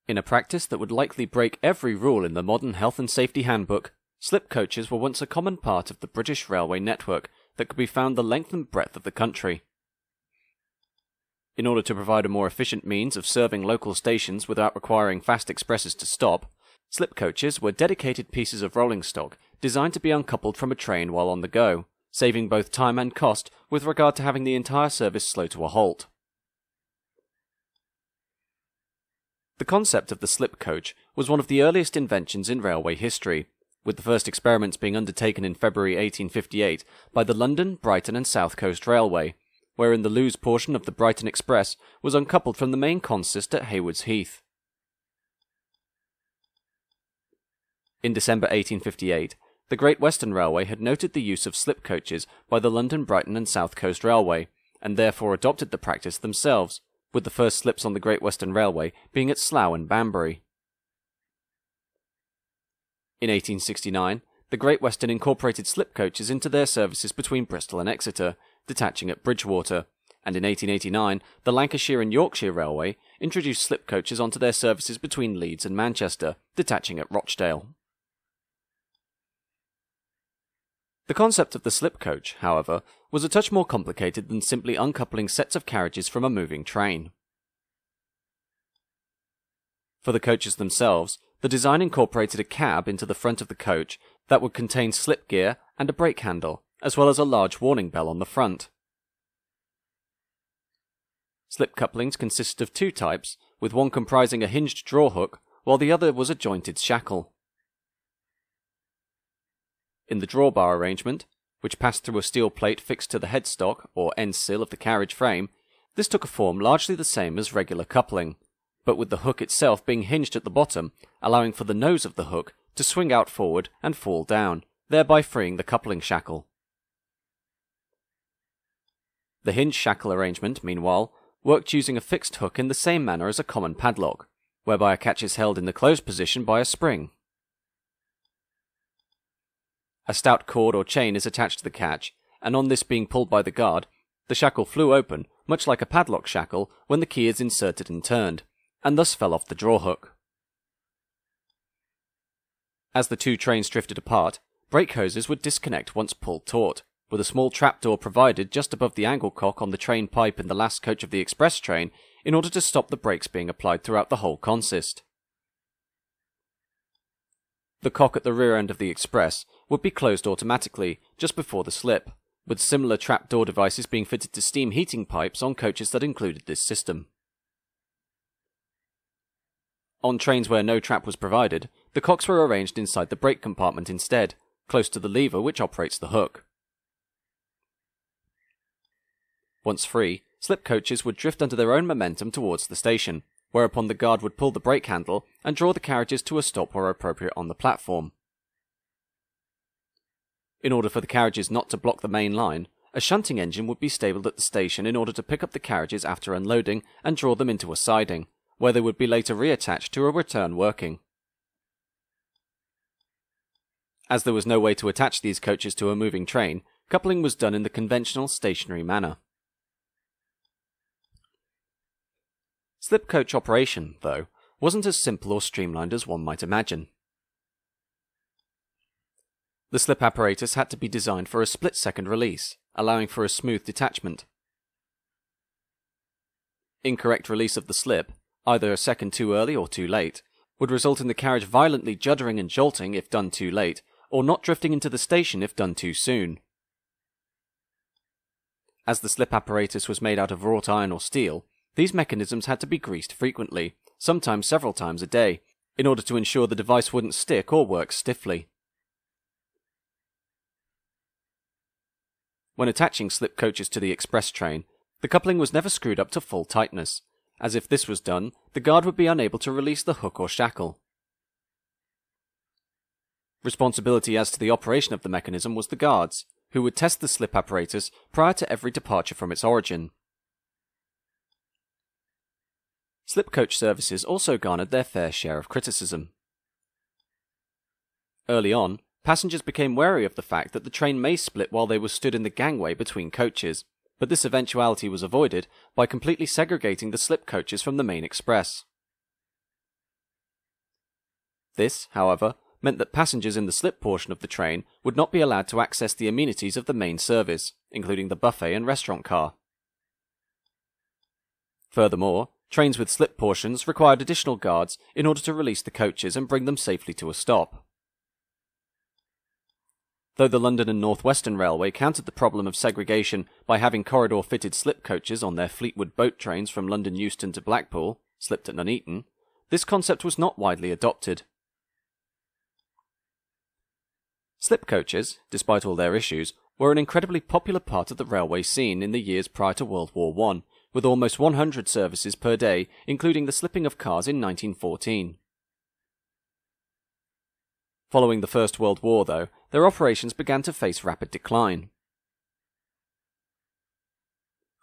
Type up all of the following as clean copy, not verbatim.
In a practice that would likely break every rule in the modern health and safety handbook, slip coaches were once a common part of the British railway network that could be found the length and breadth of the country. In order to provide a more efficient means of serving local stations without requiring fast expresses to stop, slip coaches were dedicated pieces of rolling stock designed to be uncoupled from a train while on the go, saving both time and cost with regard to having the entire service slow to a halt. The concept of the slip coach was one of the earliest inventions in railway history, with the first experiments being undertaken in February 1858 by the London, Brighton and South Coast Railway, wherein the loose portion of the Brighton Express was uncoupled from the main consist at Haywards Heath. In December 1858, the Great Western Railway had noted the use of slip coaches by the London, Brighton and South Coast Railway, and therefore adopted the practice themselves, with the first slips on the Great Western Railway being at Slough and Banbury. In 1869, the Great Western incorporated slip coaches into their services between Bristol and Exeter, detaching at Bridgewater, and in 1889, the Lancashire and Yorkshire Railway introduced slip coaches onto their services between Leeds and Manchester, detaching at Rochdale. The concept of the slip coach, however, was a touch more complicated than simply uncoupling sets of carriages from a moving train. For the coaches themselves, the design incorporated a cab into the front of the coach that would contain slip gear and a brake handle, as well as a large warning bell on the front. Slip couplings consisted of two types, with one comprising a hinged drawhook, while the other was a jointed shackle. In the drawbar arrangement, which passed through a steel plate fixed to the headstock or end sill of the carriage frame, this took a form largely the same as regular coupling, but with the hook itself being hinged at the bottom, allowing for the nose of the hook to swing out forward and fall down, thereby freeing the coupling shackle. The hinge shackle arrangement, meanwhile, worked using a fixed hook in the same manner as a common padlock, whereby a catch is held in the closed position by a spring. A stout cord or chain is attached to the catch, and on this being pulled by the guard, the shackle flew open, much like a padlock shackle, when the key is inserted and turned, and thus fell off the drawhook. As the two trains drifted apart, brake hoses would disconnect once pulled taut, with a small trapdoor provided just above the angle cock on the train pipe in the last coach of the express train in order to stop the brakes being applied throughout the whole consist. The cock at the rear end of the express would be closed automatically just before the slip, with similar trapdoor devices being fitted to steam heating pipes on coaches that included this system. On trains where no trap was provided, the cocks were arranged inside the brake compartment instead, close to the lever which operates the hook. Once free, slip coaches would drift under their own momentum towards the station, whereupon the guard would pull the brake handle and draw the carriages to a stop where appropriate on the platform. In order for the carriages not to block the main line, a shunting engine would be stabled at the station in order to pick up the carriages after unloading and draw them into a siding, where they would be later reattached to a return working. As there was no way to attach these coaches to a moving train, coupling was done in the conventional stationary manner. Slip coach operation, though, wasn't as simple or streamlined as one might imagine. The slip apparatus had to be designed for a split-second release, allowing for a smooth detachment. Incorrect release of the slip, either a second too early or too late, would result in the carriage violently juddering and jolting if done too late, or not drifting into the station if done too soon. As the slip apparatus was made out of wrought iron or steel, these mechanisms had to be greased frequently, sometimes several times a day, in order to ensure the device wouldn't stick or work stiffly. When attaching slip coaches to the express train, the coupling was never screwed up to full tightness, as if this was done, the guard would be unable to release the hook or shackle. Responsibility as to the operation of the mechanism was the guard's, who would test the slip apparatus prior to every departure from its origin. Slip coach services also garnered their fair share of criticism. Early on, passengers became wary of the fact that the train may split while they were stood in the gangway between coaches, but this eventuality was avoided by completely segregating the slip coaches from the main express. This, however, meant that passengers in the slip portion of the train would not be allowed to access the amenities of the main service, including the buffet and restaurant car. Furthermore, trains with slip portions required additional guards in order to release the coaches and bring them safely to a stop. Though the London and North Western Railway countered the problem of segregation by having corridor-fitted slip coaches on their Fleetwood boat trains from London Euston to Blackpool, slipped at Nuneaton, this concept was not widely adopted. Slip coaches, despite all their issues, were an incredibly popular part of the railway scene in the years prior to World War I, with almost 100 services per day, including the slipping of cars in 1914. Following the First World War, though, their operations began to face rapid decline.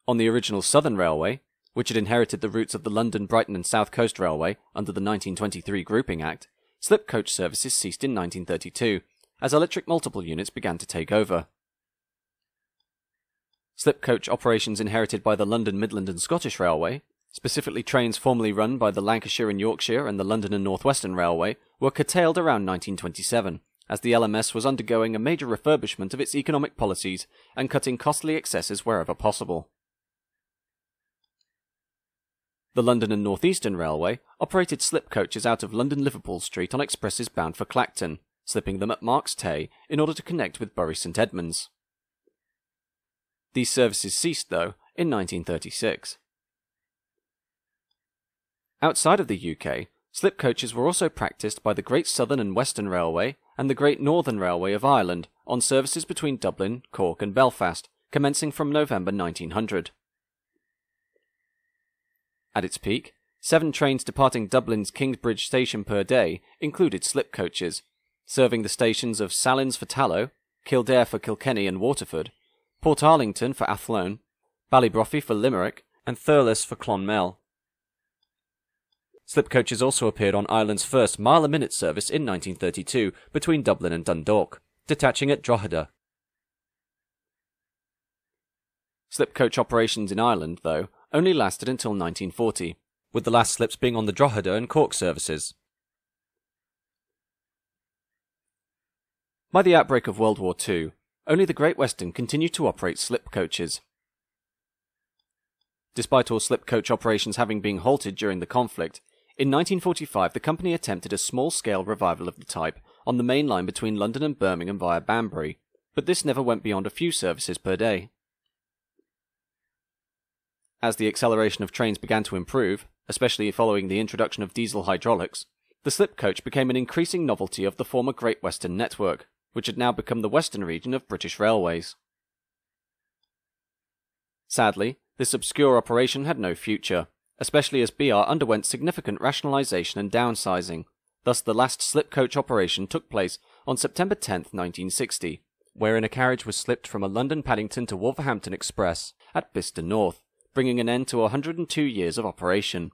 On the original Southern Railway, which had inherited the routes of the London, Brighton and South Coast Railway under the 1923 Grouping Act, slip coach services ceased in 1932, as electric multiple units began to take over. Slip coach operations inherited by the London, Midland and Scottish Railway, specifically trains formerly run by the Lancashire and Yorkshire and the London and North Western Railway, were curtailed around 1927, as the LMS was undergoing a major refurbishment of its economic policies and cutting costly excesses wherever possible. The London and North Eastern Railway operated slip coaches out of London Liverpool Street on expresses bound for Clacton, slipping them at Marks Tay in order to connect with Bury St Edmunds. These services ceased, though, in 1936. Outside of the UK, slip coaches were also practised by the Great Southern and Western Railway and the Great Northern Railway of Ireland on services between Dublin, Cork and Belfast, commencing from November 1900. At its peak, 7 trains departing Dublin's Kingsbridge station per day included slip coaches, serving the stations of Salins for Tallow, Kildare for Kilkenny and Waterford, Portarlington for Athlone, Ballybroughy for Limerick, and Thurles for Clonmel. Slip coaches also appeared on Ireland's first mile-a-minute service in 1932 between Dublin and Dundalk, detaching at Drogheda. Slip coach operations in Ireland, though, only lasted until 1940, with the last slips being on the Drogheda and Cork services. By the outbreak of World War II, only the Great Western continued to operate slip coaches. Despite all slip coach operations having been halted during the conflict, in 1945 the company attempted a small-scale revival of the type on the main line between London and Birmingham via Banbury, but this never went beyond a few services per day. As the acceleration of trains began to improve, especially following the introduction of diesel hydraulics, the slip coach became an increasing novelty of the former Great Western network, which had now become the western region of British Railways. Sadly, this obscure operation had no future, especially as BR underwent significant rationalisation and downsizing. Thus the last slip coach operation took place on September 10, 1960, wherein a carriage was slipped from a London Paddington to Wolverhampton Express at Bicester North, bringing an end to 102 years of operation.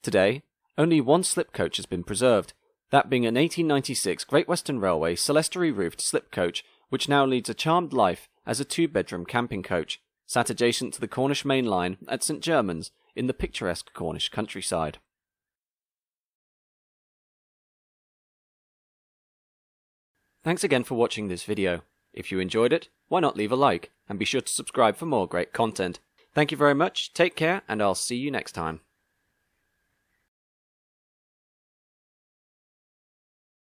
Today, only one slip coach has been preserved, that being an 1896 Great Western Railway clerestory-roofed slip coach, which now leads a charmed life as a 2-bedroom camping coach, sat adjacent to the Cornish Main Line at St Germans in the picturesque Cornish countryside. Thanks again for watching this video. If you enjoyed it, why not leave a like, and be sure to subscribe for more great content. Thank you very much, take care, and I'll see you next time.